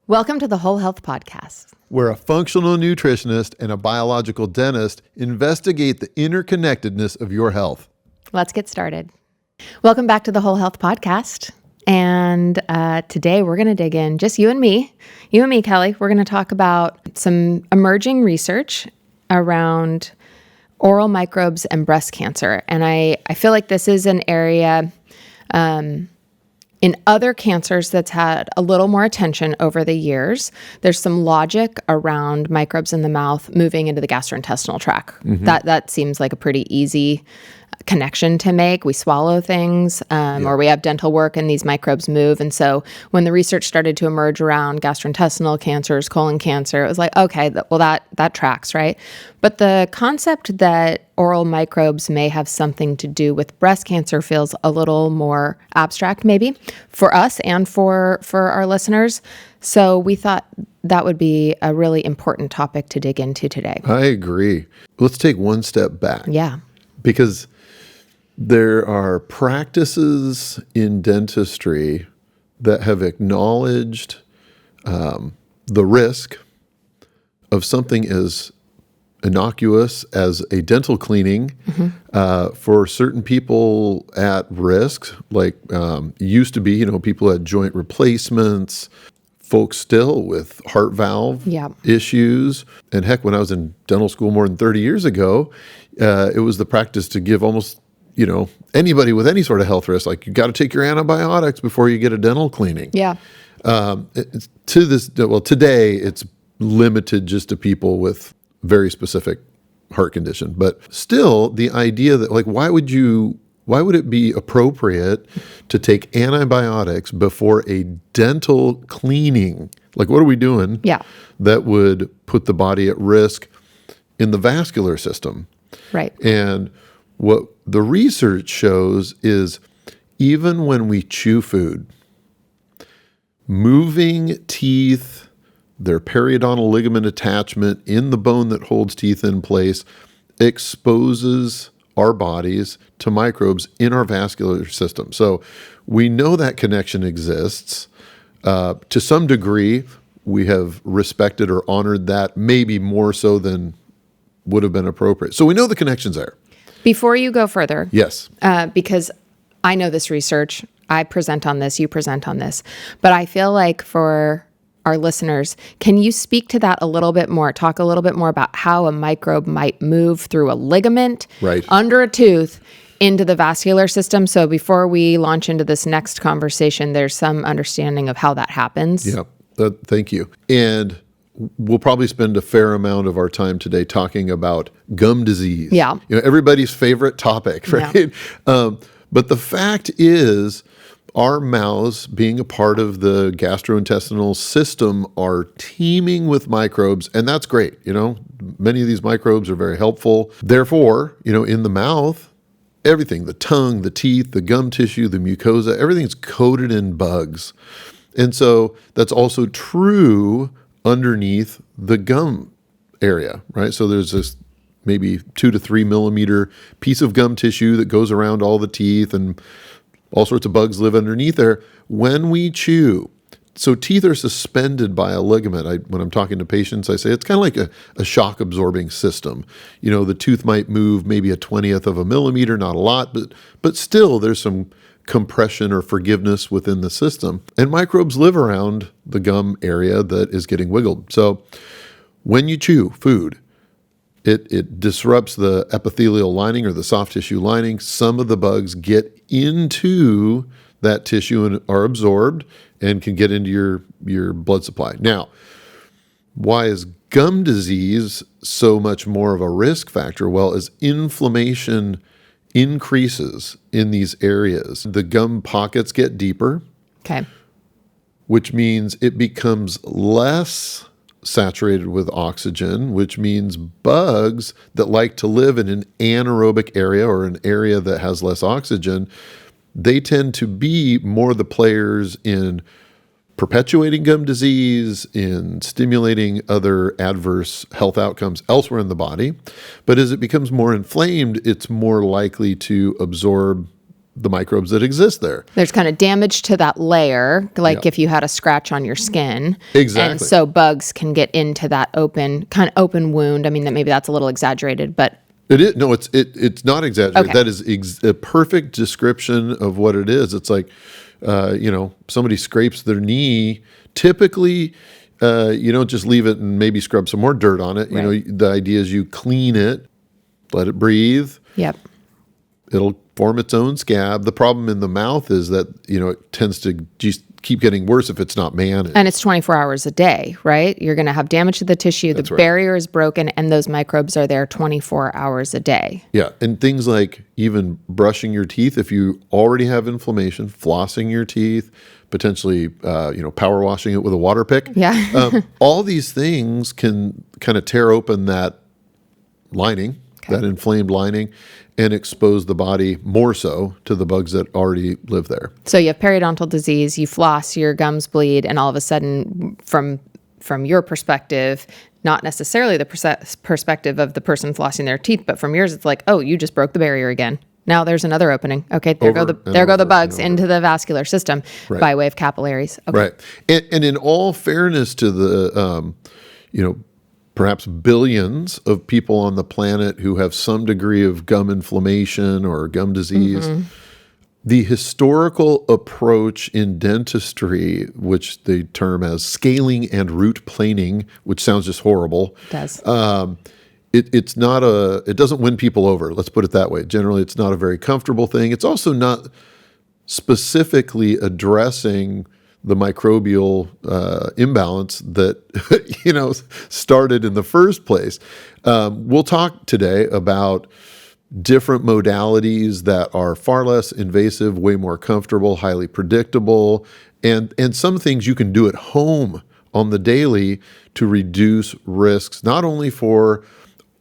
Welcome to the Whole Health Podcast, where a functional nutritionist and a biological dentist investigate the interconnectedness of your health. Let's get started. Welcome back to the Whole Health Podcast. And today we're going to dig in, just you and me, Kelly. We're going to talk about some emerging research around oral microbes and breast cancer. And I feel like this is an area in other cancers that's had a little more attention over the years. There's some logic around microbes in the mouth moving into the gastrointestinal tract. Mm-hmm. That seems like a pretty easy connection to make. We swallow things or we have dental work and these microbes move. And so when the research started to emerge around gastrointestinal cancers, colon cancer, it was like, okay, that tracks, right? But the concept that oral microbes may have something to do with breast cancer feels a little more abstract maybe for us and for our listeners. So we thought that would be a really important topic to dig into today. I agree. Let's take one step back. Yeah. Because there are practices in dentistry that have acknowledged the risk of something as innocuous as a dental cleaning for certain people at risk, like used to be, people had joint replacements, folks still with heart valve issues. And heck, when I was in dental school more than 30 years ago, it was the practice to give almost anybody with any sort of health risk, like you got to take your antibiotics before you get a dental cleaning. Yeah. Today it's limited just to people with very specific heart condition, but still the idea that why would it be appropriate to take antibiotics before a dental cleaning? Like, what are we doing that would put the body at risk in the vascular system? Right. And what the research shows is even when we chew food, moving teeth, their periodontal ligament attachment in the bone that holds teeth in place, exposes our bodies to microbes in our vascular system. So we know that connection exists. To some degree, we have respected or honored that, maybe more so than would have been appropriate. So we know the connection's there. Before you go further, yes, because I know this research, I present on this, you present on this, but I feel like for our listeners, can you speak to that a little bit more? Talk a little bit more about how a microbe might move through a ligament under a tooth into the vascular system. So before we launch into this next conversation, there's some understanding of how that happens. Yeah, thank you. And we'll probably spend a fair amount of our time today talking about gum disease. Yeah. Everybody's favorite topic, right? Yeah. But the fact is, our mouths, being a part of the gastrointestinal system, are teeming with microbes, and that's great. Many of these microbes are very helpful. Therefore, in the mouth, everything, the tongue, the teeth, the gum tissue, the mucosa, everything's coated in bugs. And so that's also true underneath the gum area, right? So there's this maybe 2 to 3 millimeter piece of gum tissue that goes around all the teeth, and all sorts of bugs live underneath there. When we chew, so teeth are suspended by a ligament. When I'm talking to patients, I say it's kind of like a shock absorbing system. The tooth might move maybe a 20th of a millimeter, not a lot, but still there's some compression or forgiveness within the system. And microbes live around the gum area that is getting wiggled. So when you chew food, it disrupts the epithelial lining or the soft tissue lining. Some of the bugs get into that tissue and are absorbed and can get into your blood supply. Now, why is gum disease so much more of a risk factor? Well, as inflammation increases in these areas, the gum pockets get deeper, which means it becomes less saturated with oxygen, which means bugs that like to live in an anaerobic area or an area that has less oxygen, they tend to be more the players in perpetuating gum disease, in stimulating other adverse health outcomes elsewhere in the body. But as it becomes more inflamed, it's more likely to absorb the microbes that exist there. There's kind of damage to that layer, like if you had a scratch on your skin. Exactly. And so bugs can get into that open wound. I mean, maybe that's a little exaggerated, but it is. No, it's not exaggerated. Okay. That is a perfect description of what it is. It's like, somebody scrapes their knee. Typically, you don't just leave it and maybe scrub some more dirt on it. Right. The idea is you clean it, let it breathe. Yep. It'll form its own scab. The problem in the mouth is that, it tends to just keep getting worse if it's not managed. And it's 24 hours a day, right? You're going to have damage to the tissue. That's the right. barrier is broken, and those microbes are there 24 hours a day. Yeah, and things like even brushing your teeth, if you already have inflammation, flossing your teeth, potentially, power washing it with a water pick. Yeah. All these things can kind of tear open that lining, that inflamed lining, and expose the body more so to the bugs that already live there. So you have periodontal disease, you floss, your gums bleed, and all of a sudden, from your perspective, not necessarily the perspective of the person flossing their teeth, but from yours, it's like, oh, you just broke the barrier again. Now there's another opening. Okay, there go the bugs into the vascular system by way of capillaries. Okay. Right, and in all fairness to the, perhaps billions of people on the planet who have some degree of gum inflammation or gum disease, the historical approach in dentistry, which they term as scaling and root planing, which sounds just horrible. It does. It doesn't win people over. Let's put it that way. Generally, it's not a very comfortable thing. It's also not specifically addressing the microbial imbalance that started in the first place. We'll talk today about different modalities that are far less invasive, way more comfortable, highly predictable, and some things you can do at home on the daily to reduce risks, not only for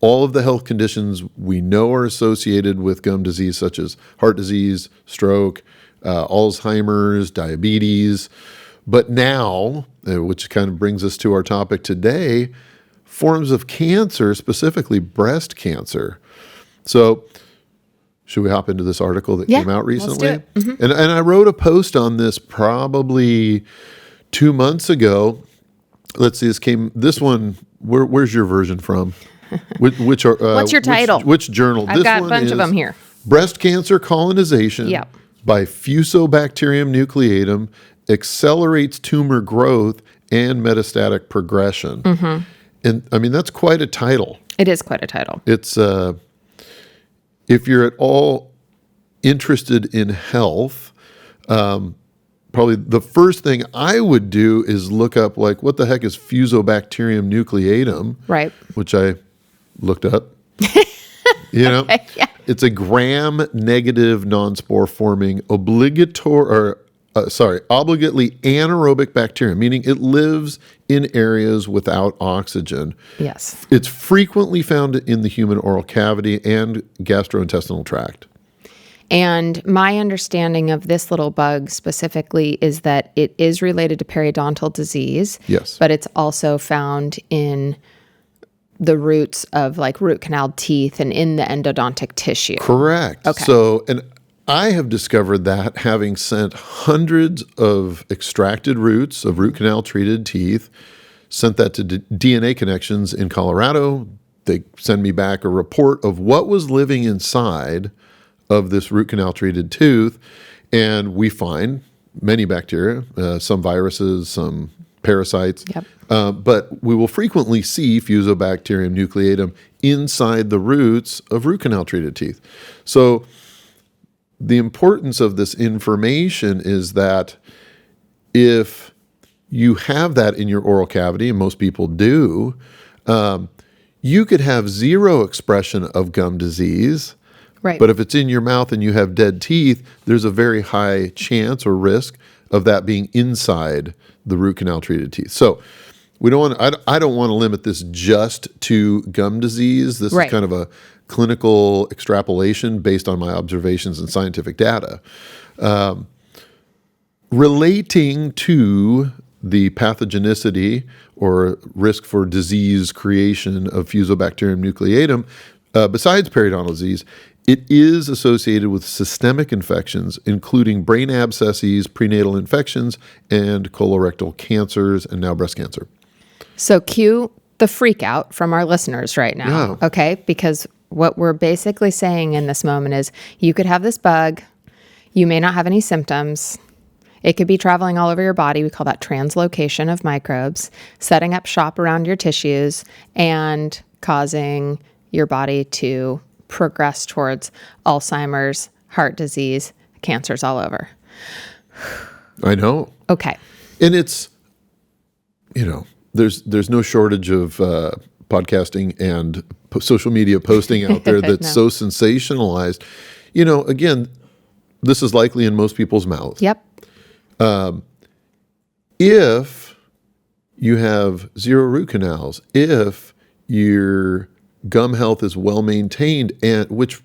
all of the health conditions we know are associated with gum disease, such as heart disease, stroke, Alzheimer's, diabetes, but now, which kind of brings us to our topic today, forms of cancer, specifically breast cancer. So should we hop into this article that came out recently? Let's do it. And I wrote a post on this probably 2 months ago. Let's see, this one, where's your version from? What's your title? Which journal? I've got a bunch of them here. Breast Cancer Colonization by Fusobacterium nucleatum accelerates tumor growth and metastatic progression. And I mean, that's quite a title. It is quite a title. It's, if you're at all interested in health, probably the first thing I would do is look up, like, what the heck is Fusobacterium nucleatum? Right. Which I looked up. It's a gram-negative non-spore forming obligately anaerobic bacterium, meaning it lives in areas without oxygen. Yes. It's frequently found in the human oral cavity and gastrointestinal tract. And my understanding of this little bug specifically is that it is related to periodontal disease. Yes. But it's also found in the roots of like root canal teeth and in the endodontic tissue. Correct. Okay. So, and I have discovered that having sent hundreds of extracted roots of root canal treated teeth, sent that to DNA Connections in Colorado. They send me back a report of what was living inside of this root canal treated tooth. And we find many bacteria, some viruses, some parasites. Yep. But we will frequently see Fusobacterium nucleatum inside the roots of root canal treated teeth. So the importance of this information is that if you have that in your oral cavity, and most people do, you could have zero expression of gum disease. Right. But if it's in your mouth and you have dead teeth, there's a very high chance or risk of that being inside the root canal treated teeth. So I don't want to limit this just to gum disease. This is kind of a clinical extrapolation based on my observations and scientific data. Relating to the pathogenicity or risk for disease creation of Fusobacterium nucleatum, besides periodontal disease, It is associated with systemic infections, including brain abscesses, prenatal infections, and colorectal cancers, and now breast cancer. So cue the freak out from our listeners right now, okay? Because what we're basically saying in this moment is you could have this bug, you may not have any symptoms, it could be traveling all over your body. We call that translocation of microbes, setting up shop around your tissues and causing your body to progress towards Alzheimer's, heart disease, cancers all over. I know. Okay. And it's, there's no shortage of podcasting and social media posting out there that's so sensationalized. Again, this is likely in most people's mouths. Yep. If you have zero root canals, if your gum health is well maintained, and which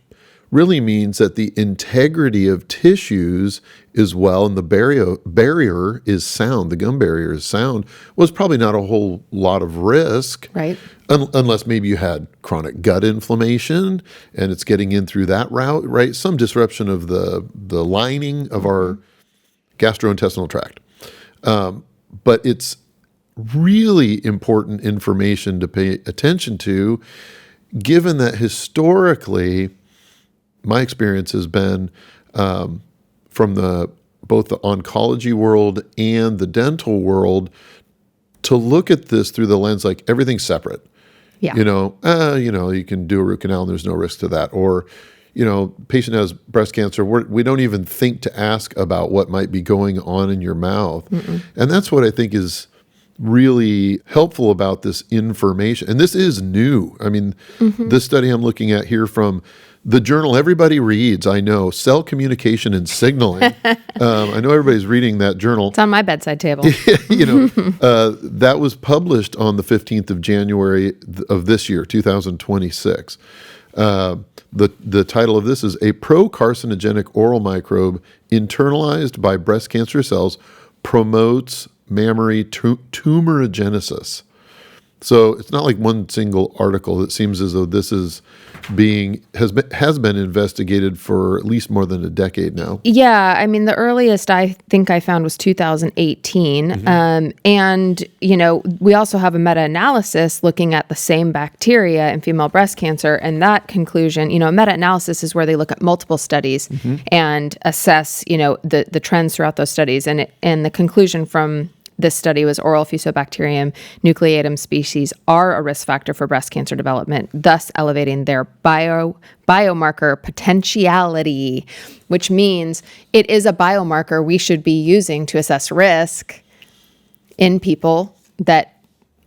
really means that the integrity of tissues is well and the barrier is sound, the gum barrier is sound, was probably not a whole lot of risk. Right. Unless maybe you had chronic gut inflammation and it's getting in through that route, right? Some disruption of the lining of our gastrointestinal tract. But it's really important information to pay attention to, given that historically, my experience has been from both the oncology world and the dental world to look at this through the lens like everything's separate. Yeah. You can do a root canal and there's no risk to that. Or, patient has breast cancer. We don't even think to ask about what might be going on in your mouth. Mm-mm. And that's what I think is really helpful about this information. And this is new. I mean, this study I'm looking at here from the journal everybody reads, I know, Cell Communication and Signaling. I know everybody's reading that journal. It's on my bedside table. That was published on the 15th of January of this year, 2026. The title of this is A Pro-Carcinogenic Oral Microbe Internalized by Breast Cancer Cells Promotes Mammary Tumorigenesis. So it's not like one single article. It seems as though this is has been investigated for at least more than a decade now. Yeah, I mean, the earliest I think I found was 2018. And, we also have a meta-analysis looking at the same bacteria in female breast cancer. And that conclusion, meta-analysis is where they look at multiple studies and assess, the trends throughout those studies. And the conclusion from this study was oral Fusobacterium nucleatum species are a risk factor for breast cancer development, thus elevating their biomarker potentiality, which means it is a biomarker we should be using to assess risk in people that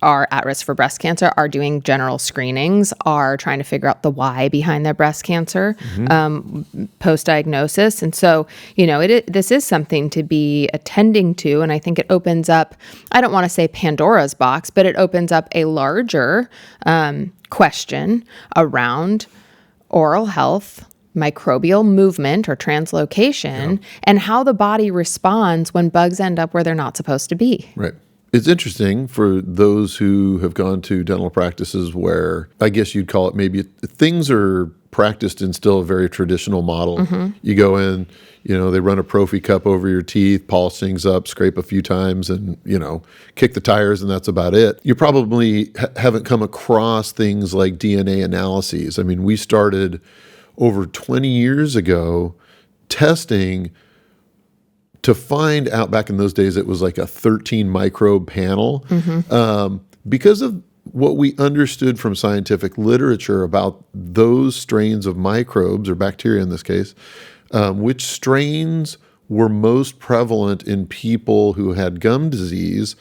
are at risk for breast cancer, are doing general screenings, are trying to figure out the why behind their breast cancer post-diagnosis. And so, this is something to be attending to. And I think it opens up, I don't want to say Pandora's box, but it opens up a larger question around oral health, microbial movement or translocation, and how the body responds when bugs end up where they're not supposed to be. Right. It's interesting for those who have gone to dental practices where I guess you'd call it maybe things are practiced in still a very traditional model. You go in, they run a prophy cup over your teeth, polish things up, scrape a few times and, kick the tires and that's about it. You probably haven't come across things like DNA analyses. I mean, we started over 20 years ago testing to find out. Back in those days, it was like a 13 microbe panel. Because of what we understood from scientific literature about those strains of microbes, or bacteria in this case, which strains were most prevalent in people who had gum disease,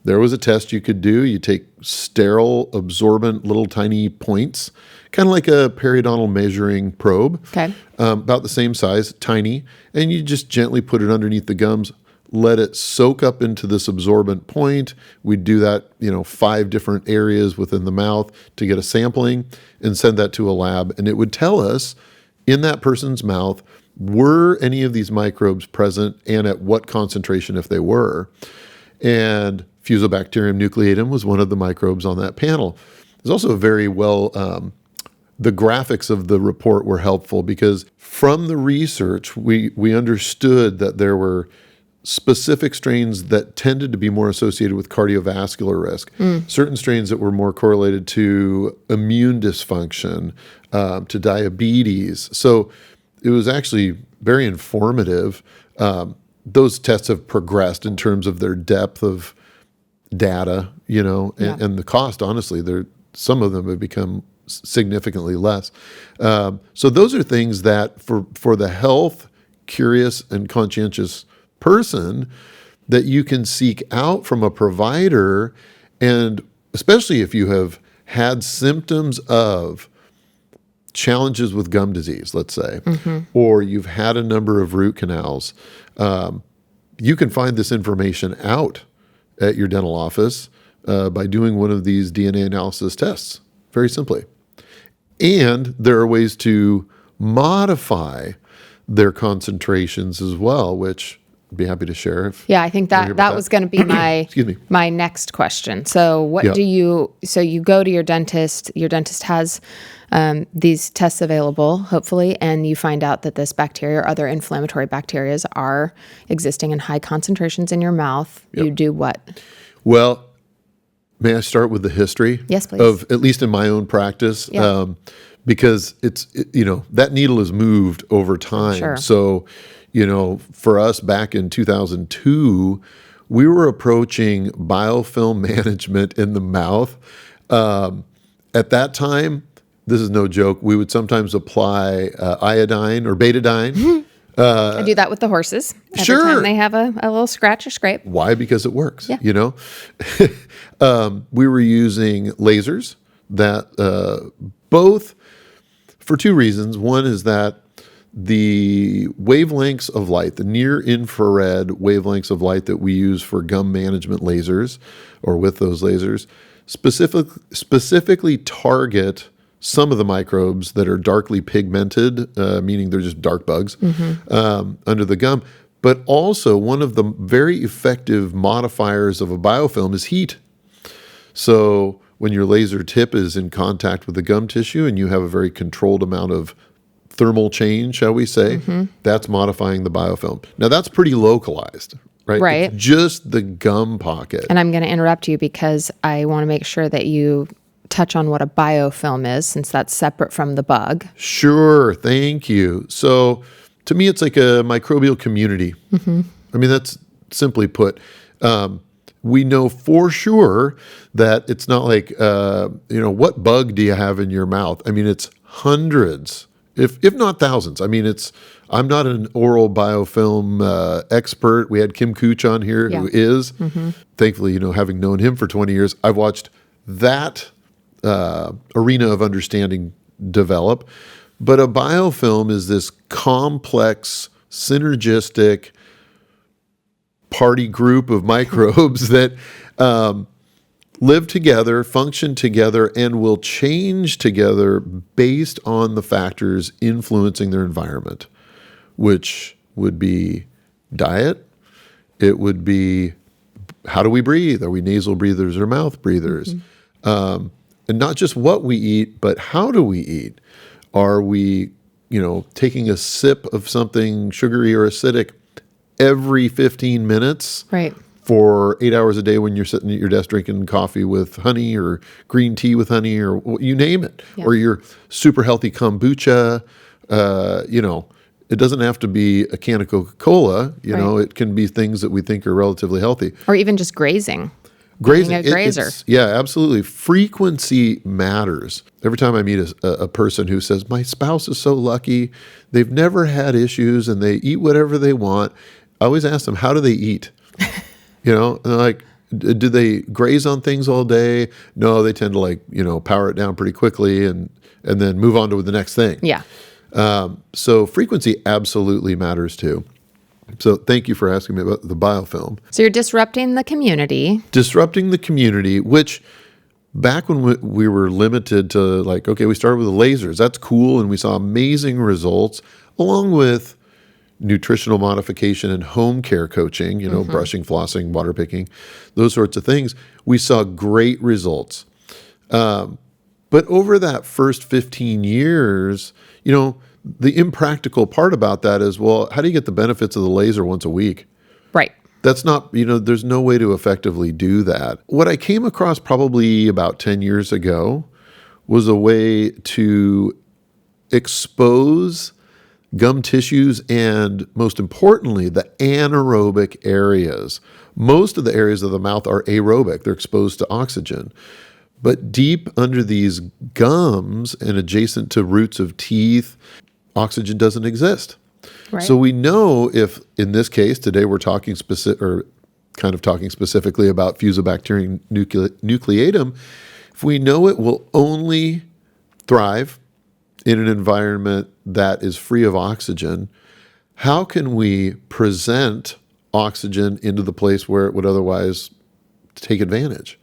there was a test you could do. You take sterile, absorbent, little tiny points, kind of like a periodontal measuring probe, about the same size, tiny, and you just gently put it underneath the gums, let it soak up into this absorbent point. We'd do that, 5 different areas within the mouth to get a sampling and send that to a lab. And it would tell us in that person's mouth, were any of these microbes present and at what concentration if they were. And Fusobacterium nucleatum was one of the microbes on that panel. There's also a very well the graphics of the report were helpful because from the research, we understood that there were specific strains that tended to be more associated with cardiovascular risk, certain strains that were more correlated to immune dysfunction, to diabetes. So it was actually very informative. Those tests have progressed in terms of their depth of data, and the cost, honestly, some of them have become significantly less. So those are things that for the health curious and conscientious person that you can seek out from a provider, and especially if you have had symptoms of challenges with gum disease, let's say, or you've had a number of root canals, you can find this information out at your dental office by doing one of these DNA analysis tests, very simply. And there are ways to modify their concentrations as well, which I'd be happy to share. I think that was going to be my my next question. So what do you go to your dentist has these tests available, hopefully, and you find out that this bacteria or other inflammatory bacteria are existing in high concentrations in your mouth. You do what? Well, may I start with the history? Yes, please. Of, at least in my own practice, because that needle has moved over time. Sure. So, for us back in 2002, we were approaching biofilm management in the mouth. At that time, this is no joke, we would sometimes apply iodine or betadine. I do that with the horses. Every time they have a little scratch or scrape. Why? Because it works, We were using lasers that both for two reasons. One is that the wavelengths of light, the near infrared wavelengths of light that we use for gum management lasers or with those lasers specifically target some of the microbes that are darkly pigmented, meaning they're just dark bugs under the gum. But also one of the very effective modifiers of a biofilm is heat. So when your laser tip is in contact with the gum tissue and you have a very controlled amount of thermal change, shall we say, that's modifying the biofilm. Now that's pretty localized, right? Right. It's just the gum pocket. And I'm going to interrupt you because I want to make sure that you touch on what a biofilm is, since that's separate from the bug. Sure. Thank you. So to me, it's like a microbial community. I mean, that's simply put. We know for sure that it's not like, what bug do you have in your mouth? I mean, it's hundreds, if not thousands. I mean, I'm not an oral biofilm expert. We had Kim Cooch on here, who is. Thankfully, having known him for 20 years, I've watched that arena of understanding develop. But a biofilm is this complex, synergistic party group of microbes that live together, function together, and will change together based on the factors influencing their environment, which would be diet. It would be, how do we breathe? Are we nasal breathers or mouth breathers? And not just what we eat, but how do we eat? Are we, taking a sip of something sugary or acidic every 15 minutes? Right. For 8 hours a day when you're sitting at your desk drinking coffee with honey or green tea with honey or you name it. Or your super healthy kombucha, it doesn't have to be a can of Coca-Cola. It can be things that we think are relatively healthy. Or even just grazing. Grazing. Being a grazer. Absolutely. Frequency matters. Every time I meet a person who says, my spouse is so lucky, they've never had issues and they eat whatever they want, I always ask them, how do they eat? And they're like, do they graze on things all day? No, they tend to power it down pretty quickly and then move on to the next thing. Yeah. So frequency absolutely matters too. So thank you for asking me about the biofilm. So you're disrupting the community. Disrupting the community, which back when we were limited to we started with the lasers. That's cool. And we saw amazing results along with nutritional modification and home care coaching, brushing, flossing, water picking, those sorts of things. We saw great results. But over that first 15 years, the impractical part about that is, well, how do you get the benefits of the laser once a week? Right. That's not, there's no way to effectively do that. What I came across probably about 10 years ago was a way to expose gum tissues and, most importantly, the anaerobic areas. Most of the areas of the mouth are aerobic. They're exposed to oxygen. But deep under these gums and adjacent to roots of teeth, oxygen doesn't exist. Right. So we know if, in this case, today we're talking specifically about Fusobacterium nucleatum, if we know it will only thrive in an environment that is free of oxygen, how can we present oxygen into the place where it would otherwise take advantage?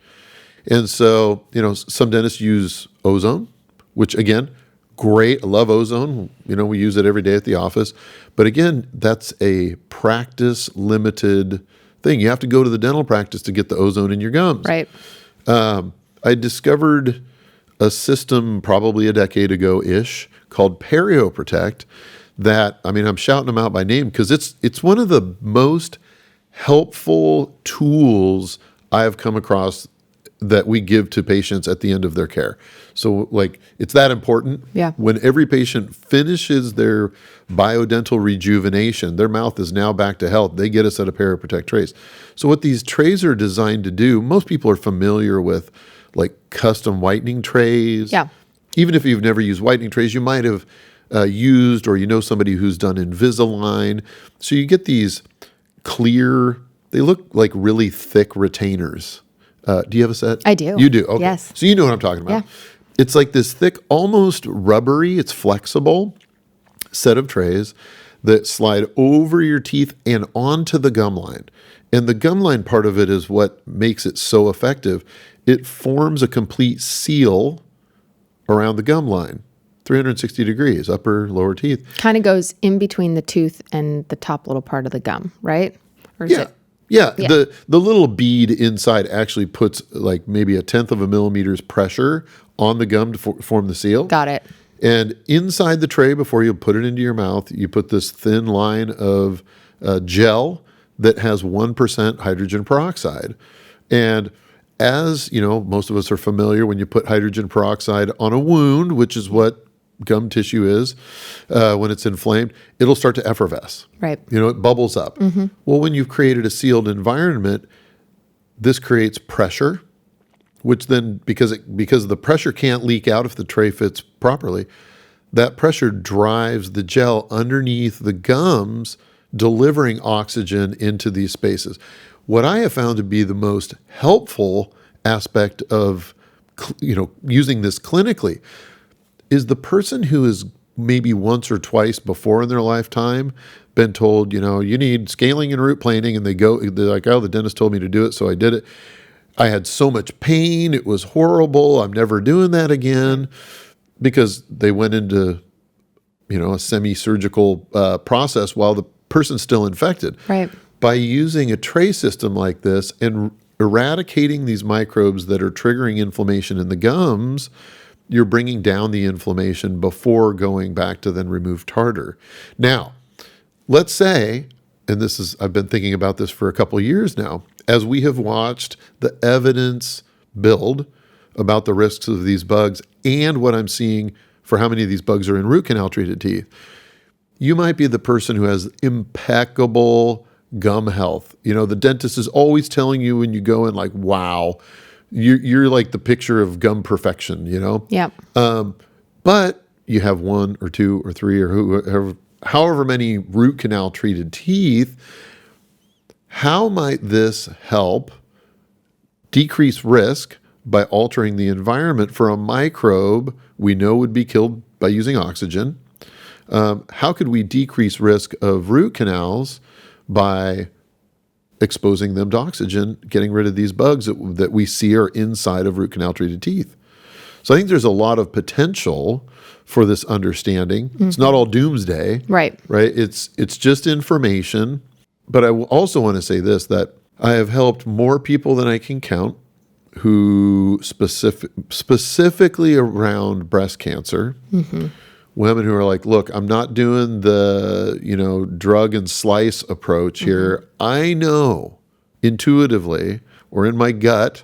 And so, some dentists use ozone, which again, great. I love ozone. We use it every day at the office. But again, that's a practice limited thing. You have to go to the dental practice to get the ozone in your gums. Right. I discovered a system probably a decade ago-ish called PerioProtect that, I'm shouting them out by name because it's one of the most helpful tools I have come across that we give to patients at the end of their care. So it's that important. Yeah. When every patient finishes their biodental rejuvenation, their mouth is now back to health. They get a set of PerioProtect trays. So what these trays are designed to do, most people are familiar with custom whitening trays. Yeah. Even if you've never used whitening trays, you might have used, or somebody who's done Invisalign. So you get these clear, they look like really thick retainers. Do you have a set? I do. You do? Okay. Yes. So you know what I'm talking about. Yeah. It's like this thick, almost rubbery, it's flexible set of trays that slide over your teeth and onto the gum line. And the gum line part of it is what makes it so effective. It forms a complete seal around the gum line, 360 degrees, upper, lower teeth. Kind of goes in between the tooth and the top little part of the gum, right? Or is it? Yeah. The little bead inside actually puts maybe 1/10 of a millimeter's pressure on the gum to form the seal. Got it. And inside the tray, before you put it into your mouth, you put this thin line of gel that has 1% hydrogen peroxide. And as most of us are familiar, when you put hydrogen peroxide on a wound, which is what gum tissue is, when it's inflamed, it'll start to effervesce. Right. It bubbles up. Mm-hmm. Well, when you've created a sealed environment, this creates pressure, which then, because the pressure can't leak out if the tray fits properly, that pressure drives the gel underneath the gums, delivering oxygen into these spaces. What I have found to be the most helpful aspect of using this clinically is the person who has maybe once or twice before in their lifetime been told, you need scaling and root planing, and they're like, oh, the dentist told me to do it, so I did it. I had so much pain, it was horrible, I'm never doing that again, because they went into, a semi-surgical process while the person's still infected. Right. By using a tray system like this and eradicating these microbes that are triggering inflammation in the gums, you're bringing down the inflammation before going back to then remove tartar. Now, let's say, and I've been thinking about this for a couple of years now, as we have watched the evidence build about the risks of these bugs and what I'm seeing for how many of these bugs are in root canal treated teeth. You might be the person who has impeccable gum health. The dentist is always telling you when you go in, wow, you're like the picture of gum perfection, Yeah. But you have 1 or 2 or 3 or however many root canal treated teeth. How might this help decrease risk by altering the environment for a microbe we know would be killed by using oxygen? How could we decrease risk of root canals by exposing them to oxygen, getting rid of these bugs that we see are inside of root canal treated teeth? So I think there's a lot of potential for this understanding. Mm-hmm. It's not all doomsday. Right. It's just information. But I also want to say this, that I have helped more people than I can count who specifically around breast cancer, women who are like, look, I'm not doing the, drug and slice approach here. I know intuitively or in my gut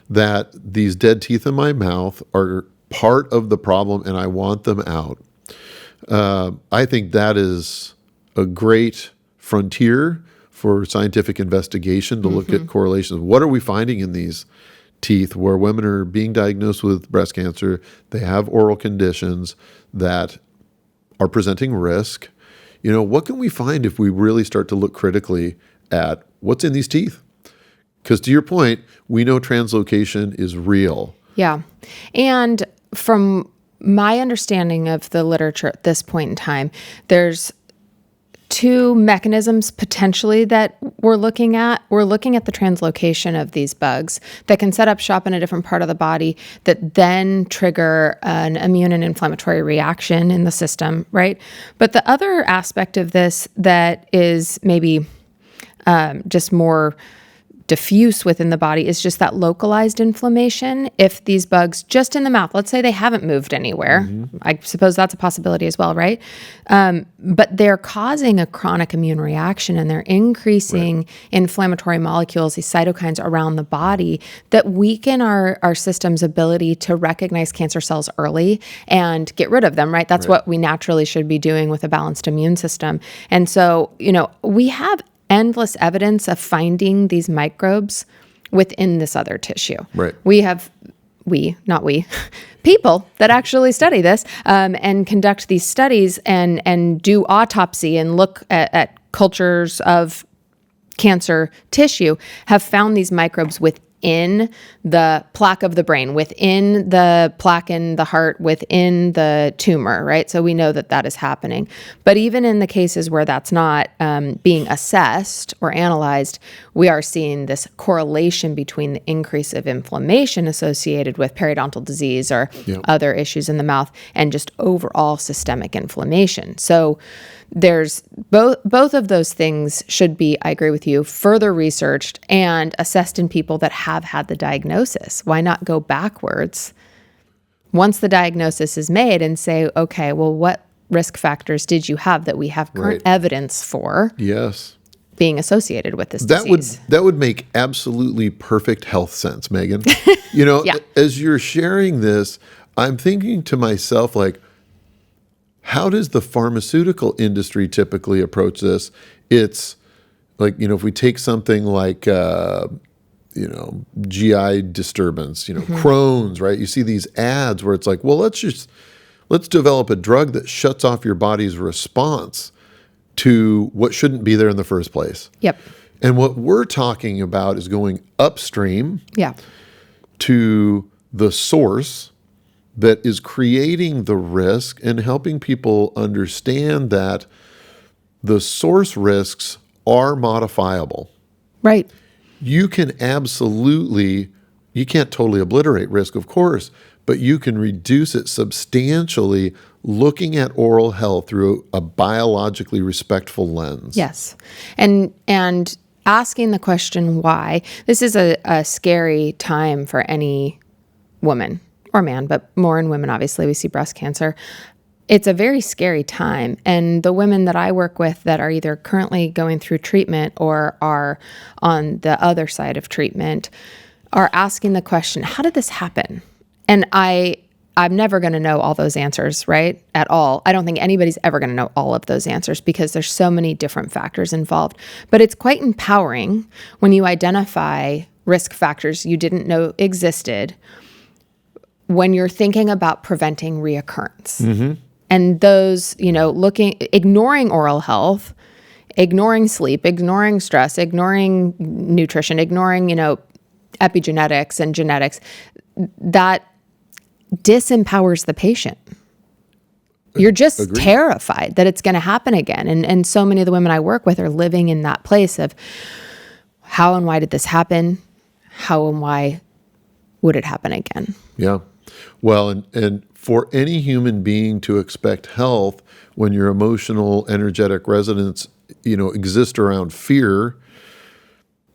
that these dead teeth in my mouth are part of the problem and I want them out. I think that is a great frontier for scientific investigation to look at correlations. What are we finding in these teeth where women are being diagnosed with breast cancer? They have oral conditions that are presenting risk. What can we find if we really start to look critically at what's in these teeth? Because to your point, we know translocation is real. Yeah. And from my understanding of the literature at this point in time, there's two mechanisms potentially that we're looking at. We're looking at the translocation of these bugs that can set up shop in a different part of the body that then trigger an immune and inflammatory reaction in the system, right? But the other aspect of this that is maybe just more diffuse within the body is just that localized inflammation. If these bugs just in the mouth, let's say they haven't moved anywhere, I suppose that's a possibility as well, right? But they're causing a chronic immune reaction and they're increasing inflammatory molecules, these cytokines around the body that weaken our system's ability to recognize cancer cells early and get rid of them, right? That's what we naturally should be doing with a balanced immune system. And so, we have endless evidence of finding these microbes within this other tissue. Right. People that actually study this and conduct these studies and do autopsy and look at cultures of cancer tissue have found these microbes within the plaque of the brain, within the plaque in the heart, within the tumor, right? So we know that is happening. But even in the cases where that's not being assessed or analyzed, we are seeing this correlation between the increase of inflammation associated with periodontal disease or other issues in the mouth and just overall systemic inflammation. So there's both of those things should be, I agree with you, further researched and assessed in people that have had the diagnosis. Why not go backwards once the diagnosis is made and say, okay, well, what risk factors did you have that we have current evidence for being associated with this disease? That would make absolutely perfect health sense, Megan. As you're sharing this, I'm thinking to myself, like, how does the pharmaceutical industry typically approach this? It's like, if we take something like, GI disturbance, Crohn's, right? You see these ads where it's like, well, let's develop a drug that shuts off your body's response to what shouldn't be there in the first place. Yep. And what we're talking about is going upstream to the source that is creating the risk and helping people understand that the source risks are modifiable. Right. You can't totally obliterate risk, of course, but you can reduce it substantially looking at oral health through a biologically respectful lens. Yes. And asking the question why. This is a scary time for any woman or man, but more in women, obviously. We see breast cancer. It's a very scary time. And the women that I work with that are either currently going through treatment or are on the other side of treatment are asking the question, how did this happen? And I'm never going to know all those answers, right? At all. I don't think anybody's ever going to know all of those answers because there's so many different factors involved. But it's quite empowering when you identify risk factors you didn't know existed when you're thinking about preventing reoccurrence. And those, ignoring oral health, ignoring sleep, ignoring stress, ignoring nutrition, ignoring, epigenetics and genetics, that disempowers the patient. You're just terrified that it's going to happen again. And so many of the women I work with are living in that place of how and why did this happen? How and why would it happen again? Yeah. Well, and for any human being to expect health when your emotional, energetic resonance, exist around fear,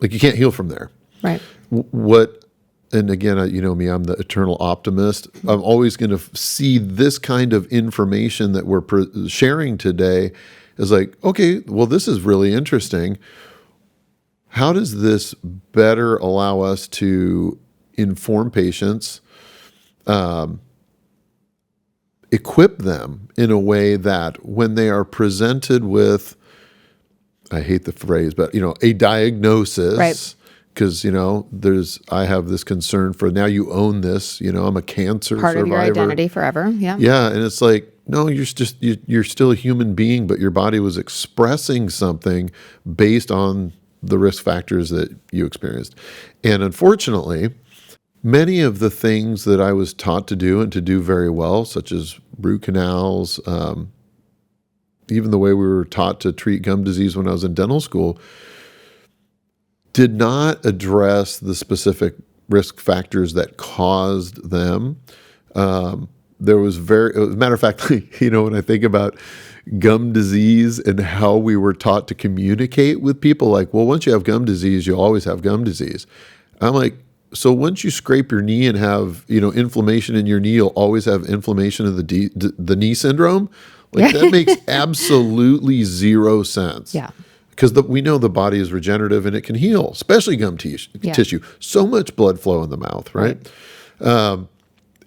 like you can't heal from there. Right. What and again, you know me, I'm the eternal optimist. I'm always going to see this kind of information that we're sharing today as like, okay, well, this is really interesting. How does this better allow us to inform patients, equip them in a way that when they are presented with, I hate the phrase, but, you know, a diagnosis, right? Because, you know, I have this concern for now you own this, you know, I'm a cancer Part survivor. of your identity forever. Yeah. Yeah. And it's like, no, you're still a human being, but your body was expressing something based on the risk factors that you experienced. And unfortunately, many of the things that I was taught to do and to do very well, such as root canals, even the way we were taught to treat gum disease when I was in dental school, did not address the specific risk factors that caused them. There was as a matter of fact, you know, when I think about gum disease and how we were taught to communicate with people, like, well, once you have gum disease, you'll always have gum disease. I'm like, so once you scrape your knee and have, you know, inflammation in your knee, you'll always have inflammation of the knee syndrome? Like, that makes absolutely zero sense. Yeah. Because we know the body is regenerative and it can heal, especially gum tissue. So much blood flow in the mouth, right?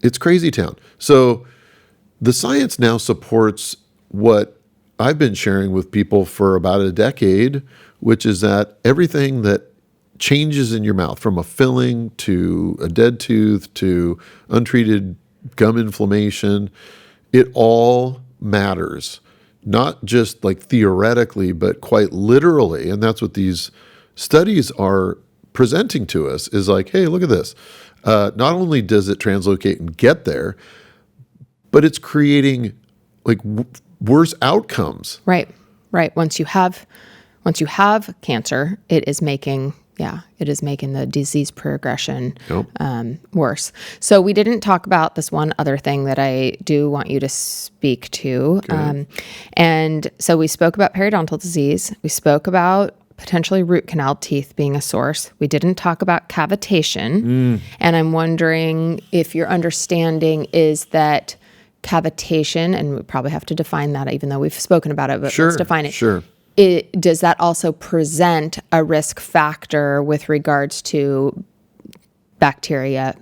It's crazy town. So the science now supports what I've been sharing with people for about a decade, which is that everything that changes in your mouth, from a filling to a dead tooth to untreated gum inflammation, it all matters. Not just like theoretically, but quite literally. And that's what these studies are presenting to us, is like, hey, look at this. Not only does it translocate and get there, but it's creating like worse outcomes. Right. Once you have cancer, it is making the disease progression worse. So we didn't talk about this one other thing that I do want you to speak to. And so we spoke about periodontal disease. We spoke about potentially root canal teeth being a source. We didn't talk about cavitation. And I'm wondering if your understanding is that cavitation, and we probably have to define that even though we've spoken about it, but let's define it. Sure. Does that also present a risk factor with regards to bacteria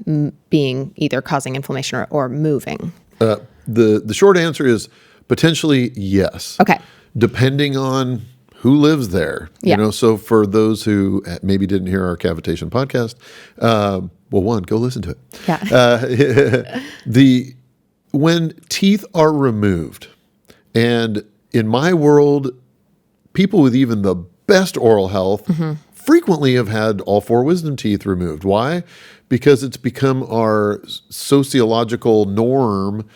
being either causing inflammation or moving? The short answer is potentially yes. Okay. Depending on who lives there. Yeah. You know, so for those who maybe didn't hear our cavitation podcast, well, go listen to it. Yeah. When teeth are removed, and in my world, people with even the best oral health frequently have had all 4 wisdom teeth removed. Why? Because it's become our sociological norm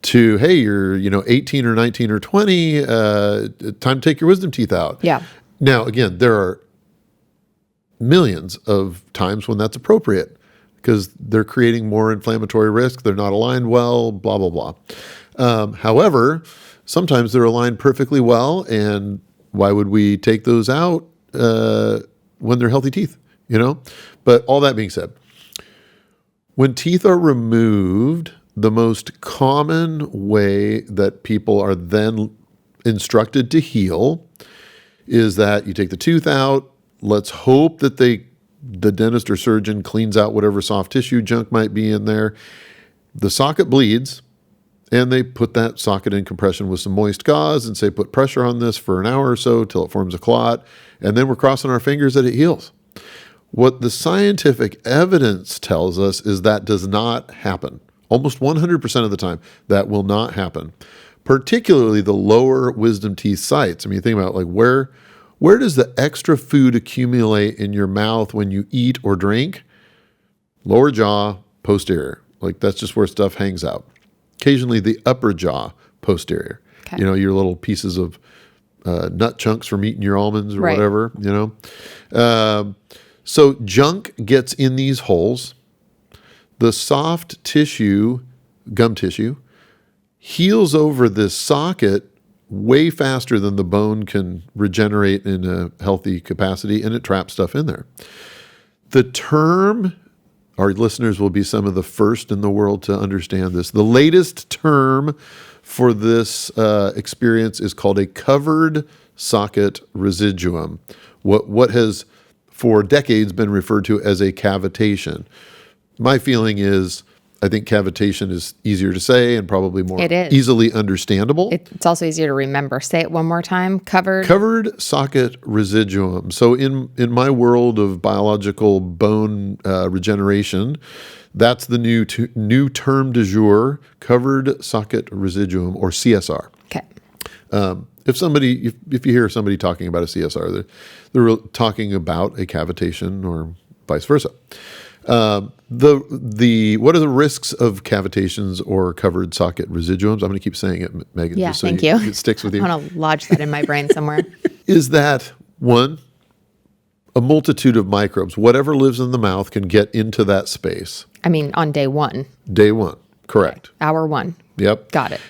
to, hey, you're 18 or 19 or 20, time to take your wisdom teeth out. Yeah. Now, again, there are millions of times when that's appropriate because they're creating more inflammatory risk. They're not aligned well, blah, blah, blah. However, sometimes they're aligned perfectly well, and why would we take those out when they're healthy teeth, you know? But all that being said, when teeth are removed, the most common way that people are then instructed to heal is that you take the tooth out. Let's hope that the dentist or surgeon cleans out whatever soft tissue junk might be in there. The socket bleeds, and they put that socket in compression with some moist gauze and say, put pressure on this for an hour or so till it forms a clot. And then we're crossing our fingers that it heals. What the scientific evidence tells us is that does not happen. Almost 100% of the time, that will not happen. Particularly the lower wisdom teeth sites. I mean, think about like where does the extra food accumulate in your mouth when you eat or drink? Lower jaw, posterior. Like that's just where stuff hangs out. Occasionally the upper jaw, posterior. Okay. You know, your little pieces of nut chunks from eating your almonds or whatever, you know. So junk gets in these holes. The soft tissue, gum tissue, heals over this socket way faster than the bone can regenerate in a healthy capacity, and it traps stuff in there. The term our listeners will be some of the first in the world to understand this. The latest term for this experience is called a covered socket residuum, what has for decades been referred to as a cavitation. My feeling is, I think cavitation is easier to say and probably more easily understandable. It's also easier to remember. Say it one more time. Covered socket residuum. So in my world of biological bone regeneration, that's the new term du jour, covered socket residuum, or CSR. Okay. If you hear somebody talking about a CSR, they're talking about a cavitation or vice versa. What are the risks of cavitations or covered socket residuums? I'm going to keep saying it, Megan. Yeah, just so thank you. It sticks with you. I want to lodge that in my brain somewhere. Is that one, a multitude of microbes, whatever lives in the mouth can get into that space. I mean, on day one. Day one, correct. Hour one. Yep. Got it.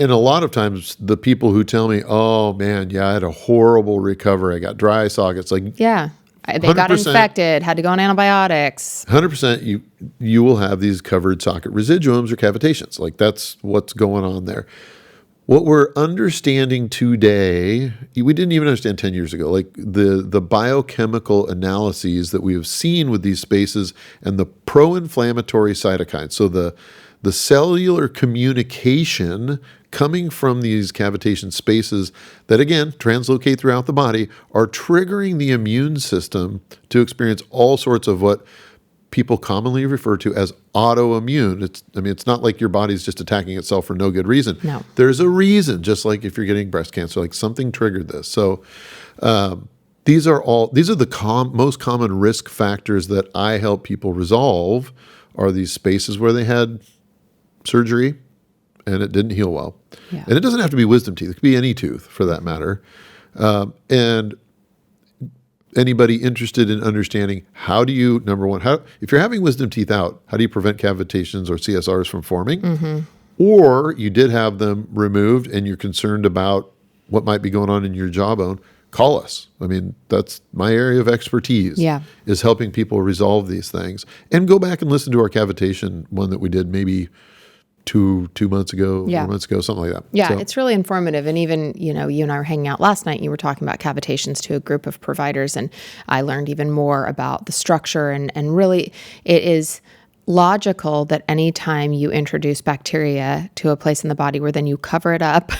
And a lot of times the people who tell me, oh man, yeah, I had a horrible recovery. I got dry sockets. Like, yeah. They got infected, had to go on antibiotics. 100% you will have these covered socket residuums or cavitations. Like that's what's going on there. What we're understanding today, we didn't even understand 10 years ago, like the biochemical analyses that we have seen with these spaces and the pro-inflammatory cytokines. So the cellular communication coming from these cavitation spaces that, again, translocate throughout the body are triggering the immune system to experience all sorts of what people commonly refer to as autoimmune. It's not like your body's just attacking itself for no good reason. No. There's a reason, just like if you're getting breast cancer, like something triggered this. So these are the most common risk factors that I help people resolve are these spaces where they had surgery and it didn't heal well. Yeah. And it doesn't have to be wisdom teeth. It could be any tooth for that matter. And anybody interested in understanding how do you, number one, if you're having wisdom teeth out, how do you prevent cavitations or CSRs from forming? Mm-hmm. Or you did have them removed and you're concerned about what might be going on in your jawbone, call us. I mean, that's my area of expertise, is helping people resolve these things. And go back and listen to our cavitation one that we did maybe two months ago, 4 months ago, something like that. Yeah, so it's really informative. And even, you and I were hanging out last night, you were talking about cavitations to a group of providers, and I learned even more about the structure. And really, it is logical that anytime you introduce bacteria to a place in the body where then you cover it up,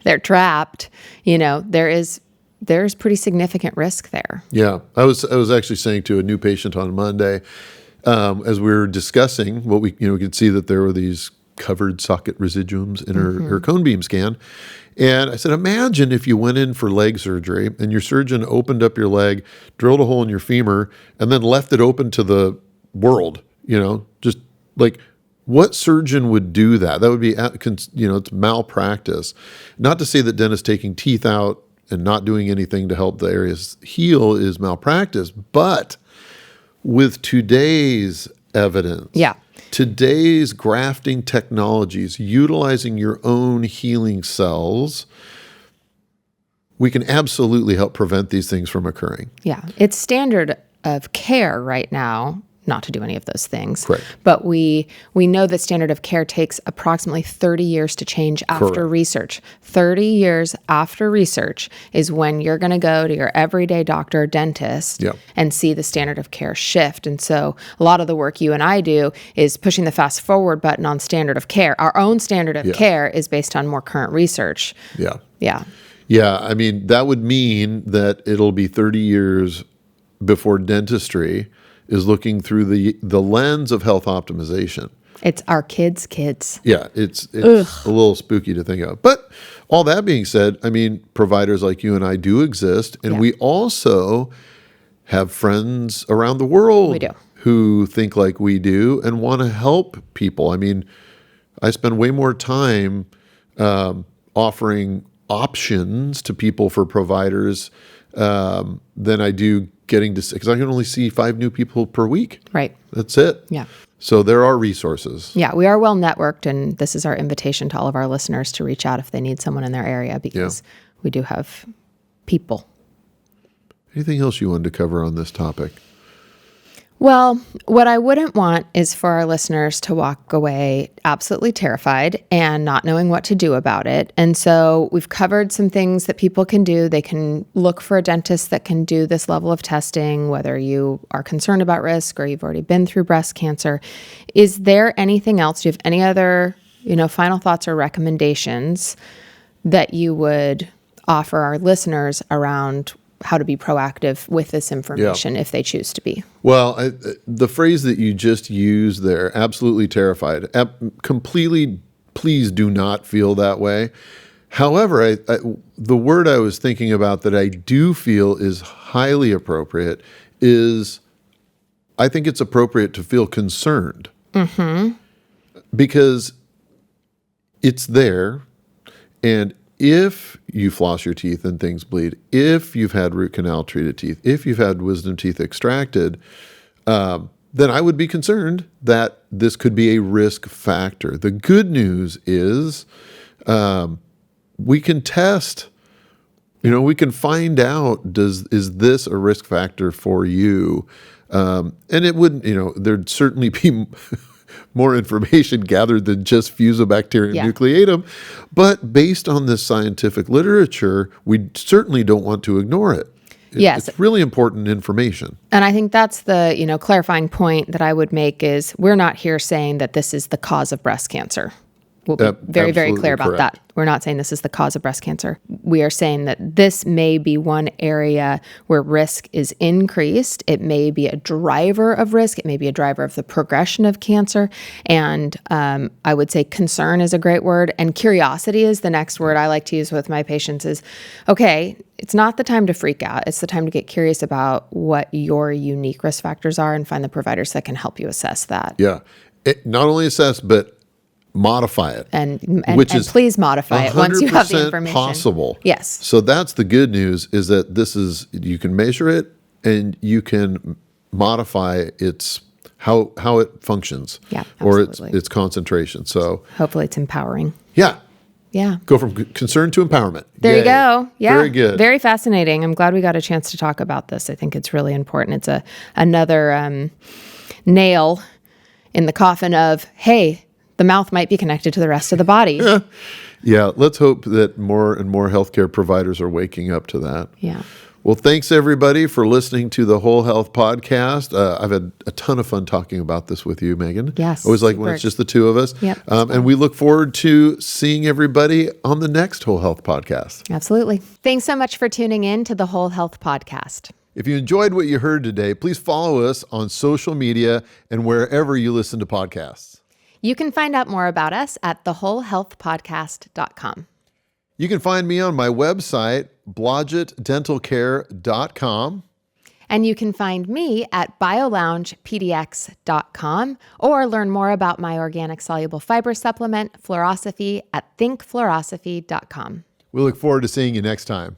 they're trapped, there's pretty significant risk there. Yeah. I was actually saying to a new patient on Monday, as we were discussing what we could see that there were these covered socket residuums in her cone beam scan. And I said, imagine if you went in for leg surgery and your surgeon opened up your leg, drilled a hole in your femur, and then left it open to the world, just like what surgeon would do that? That would be, it's malpractice. Not to say that dentists taking teeth out and not doing anything to help the areas heal is malpractice, but with today's evidence, today's grafting technologies, utilizing your own healing cells, we can absolutely help prevent these things from occurring. Yeah. It's standard of care right now not to do any of those things. Correct. But we know that standard of care takes approximately 30 years to change after research. 30 years after research is when you're going to go to your everyday doctor or dentist and see the standard of care shift. And so a lot of the work you and I do is pushing the fast forward button on standard of care. Our own standard of care is based on more current research. Yeah. Yeah. Yeah. I mean, that would mean that it'll be 30 years before dentistry is looking through the lens of health optimization. It's our kids' Yeah, it's a little spooky to think of. But all that being said, I mean, providers like you and I do exist, and we also have friends around the world who think like we do and want to help people. I mean, I spend way more time offering options to people for providers than I do getting to, because I can only see 5 new people per week. Right. That's it. Yeah. So there are resources. Yeah, we are well networked, and this is our invitation to all of our listeners to reach out if they need someone in their area, because we do have people. Anything else you wanted to cover on this topic? Well, what I wouldn't want is for our listeners to walk away absolutely terrified and not knowing what to do about it. And so we've covered some things that people can do. They can look for a dentist that can do this level of testing, whether you are concerned about risk or you've already been through breast cancer. Is there anything else? Do you have any other, final thoughts or recommendations that you would offer our listeners around how to be proactive with this information if they choose to be? Well, the phrase that you just used there, absolutely terrified, completely, please do not feel that way. However, the word I was thinking about that I do feel is highly appropriate is I think it's appropriate to feel concerned. Because it's there, and if you floss your teeth and things bleed, if you've had root canal treated teeth, if you've had wisdom teeth extracted, then I would be concerned that this could be a risk factor. The good news is we can test. We can find out, is this a risk factor for you? And it wouldn't, there'd certainly be more information gathered than just Fusobacterium nucleatum. But based on this scientific literature, we certainly don't want to ignore it. Yes. It's really important information. And I think that's the, clarifying point that I would make is we're not here saying that this is the cause of breast cancer. We'll be very, very clear about that. We're not saying this is the cause of breast cancer. We are saying that this may be one area where risk is increased. It may be a driver of risk. It may be a driver of the progression of cancer. And I would say concern is a great word. And curiosity is the next word I like to use with my patients is, okay, it's not the time to freak out. It's the time to get curious about what your unique risk factors are and find the providers that can help you assess that. Yeah. Not only assess, but modify it, and please modify it once you have the information. Possible. Yes. So that's the good news, is that you can measure it and you can modify how it functions. Yeah, or absolutely. its concentration. So hopefully it's empowering. Yeah. Yeah. Go from concern to empowerment. There you go. Yeah. Very good. Very fascinating. I'm glad we got a chance to talk about this. I think it's really important. It's another nail in the coffin of, hey, the mouth might be connected to the rest of the body. Yeah, let's hope that more and more healthcare providers are waking up to that. Yeah. Well, thanks everybody for listening to the Whole Health Podcast. I've had a ton of fun talking about this with you, Megan. Yes. I always like when it's just the two of us. Yep. And we look forward to seeing everybody on the next Whole Health Podcast. Absolutely. Thanks so much for tuning in to the Whole Health Podcast. If you enjoyed what you heard today, please follow us on social media and wherever you listen to podcasts. You can find out more about us at thewholehealthpodcast.com. You can find me on my website, blodgettdentalcare.com. And you can find me at bioloungepdx.com or learn more about my organic soluble fiber supplement, Fluorosophy, at thinkfluorosophy.com. We look forward to seeing you next time.